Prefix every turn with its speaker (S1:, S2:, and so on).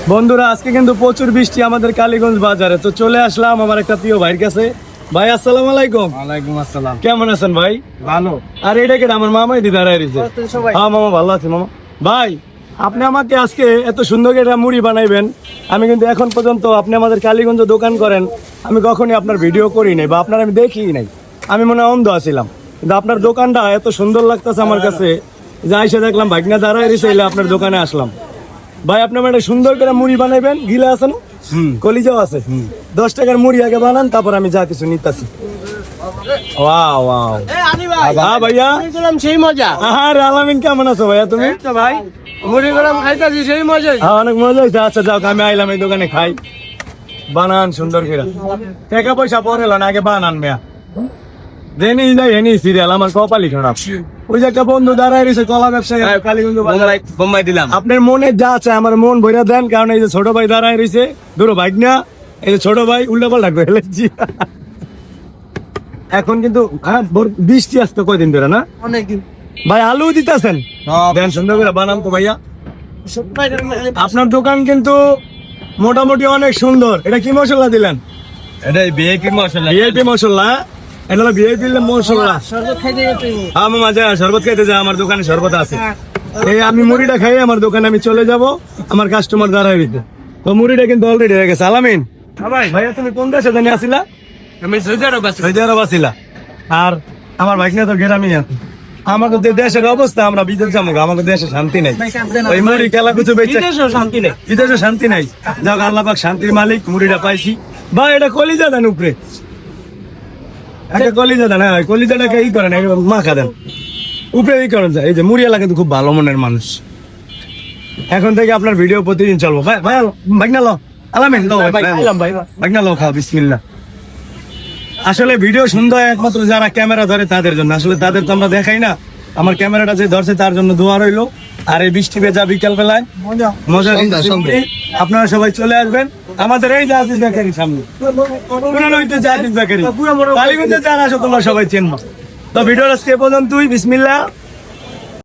S1: বন্ধুরা আজকে কিন্তু প্রচুর বৃষ্টি আমাদের কালীগঞ্জ বাজারে, তো চলে আসলাম আমার একটা প্রিয় ভাইয়ের কাছে। ভাই আসসালামু আলাইকুম।
S2: ওয়ালাইকুম আসসালাম।
S1: কেমন আছেন ভাই?
S2: ভালো।
S1: আর এটা কেটে আমার মামাই দিদার আইছে। হ্যাঁ মামা ভালো আছে মামা। ভাই আপনি আমাকে আজকে এত সুন্দর একটা মুড়ি বানাইবেন, আমি কিন্তু এখন পর্যন্ত আপনি আমাদের কালীগঞ্জ দোকান করেন, আমি কখনই আপনার ভিডিও করি নাই বা আপনার আমি দেখি নাই, আমি মনে হয় অন্ধ আছিলাম, কিন্তু আপনার দোকানটা এত সুন্দর লাগতেছে আমার কাছে যে আইসা দেখলাম ভাগনা দাঁড়ায় রয়েছে, আপনার দোকানে আসলাম। ভাই আপনি আমার একটা সুন্দর করে মুড়ি বানাইবেন, গিলা আছে না, কলিজাও আছে, 10 টাকার মুড়ি আগে বানান, তারপর আমি যা কিছু নিতেছি। ওয়াও ওয়াও হ্যাঁ ভাইয়া,
S2: সেই মজা।
S1: আরে আলামিন কেমন আছো ভাইয়া তুমি?
S2: তো ভাই মুড়ি গরম খাইতাছি, সেই মজা।
S1: হ্যাঁ অনেক মজা হয়েছে। আচ্ছা যাও, আমি আইলাম এই দোকানে খাই, বানান সুন্দর করে, টাকা পয়সা পরে এলো না, আগে বানান মেয়া দেনি নাই এনি সিরিয়াল আমার কপালি খারাপ। ওই যে একটা বন্ধু দাঁড়ায় রয়েছে কলা ব্যবসায়ী কালীগঞ্জ বাজারে,
S2: বোম্বাই দিলাম।
S1: আপনার মনে যা চায় আমার মন ভইরা দেন, কারণ এই যে ছোট ভাই দাঁড়ায় রয়েছে, ধরো ভাই না, এই যে ছোট ভাই উল্টা পাল্টা করে ফেলেছি। এখন কিন্তু বৃষ্টি আসতো কয়দিন ধরে না
S2: অনেকদিন।
S1: ভাই আলু দিতেছেন, দেন সুন্দর করে বানান তো ভাইয়া। আপনার দোকান কিন্তু মোটামুটি অনেক সুন্দর। এটা কি মশলা দিলেন?
S2: এটা ভিআইপি মশলা।
S1: ভিআইপি মশলা, এটা হলো ভিআইপি মশলা।
S2: শরবত খাইতে গেছে।
S1: আমার মাঝে শরবত খাইতে যায়, আমার দোকানে শরবত আছে। এই আমি মুড়িটা খাই, আমার দোকানে আমি চলে যাব, আমার কাস্টমার দাঁড়ায় দিতে। তো মুড়িটা কিন্তু অলরেডি হয়ে গেছে। আলামিন ভাইয়া তুমি কোন দেশে জানি আসিলা?
S2: আমি সৌদি আরব আছি।
S1: সৌদি আরব আসিলা। আর আমার ভাইকনা তো গ্রামে আছে। আমাদের যে দেশের অবস্থা, আমরা বিদেশ যাবো, আমাদের দেশে শান্তি নেই। ওই মুড়ি খেলা কিছু বেঁচে
S2: বিদেশেও শান্তি নেই।
S1: বিদেশে শান্তি নাই। যাক আল্লাহ পাক শান্তির মালিক, মুড়িটা পাইছি। ভাই এটা কলিজা দেন উপরে, একটা কলিজা দেন। হ্যাঁ কলিজাটাকে ই করেন, মাখা দেন উপরে, ই করেন যায়। এই যে মুড়িয়ালা কিন্তু খুব ভালো মনের মানুষ। এখন থেকে আপনার ভিডিও প্রতিদিন চলবো। ভাই ভাই ভাগনা লো, আলামিন লো ভাগনা লো, খাও বিসমিল্লাহ। আসলে ভিডিও সুন্দর একমাত্র যারা ক্যামেরা ধরে তাদের জন্য, আসলে তাদের তো আমরা দেখাই না। আমার ক্যামেরাটা যে ধরছে তার জন্য দোয়া রইলো। আর এই বৃষ্টি ভেজা বিকাল বেলায় মজা কিন্তু আপনারা সবাই চলে আসবেন আমাদের এই জাহাজ বেকারির সামনে, জাহাজ বেকারি কালীগঞ্জে যারা আসো তোমরা সবাই চেনবা। তো ভিডিওর আজকে পর্যন্তই, বিসমিল্লাহ।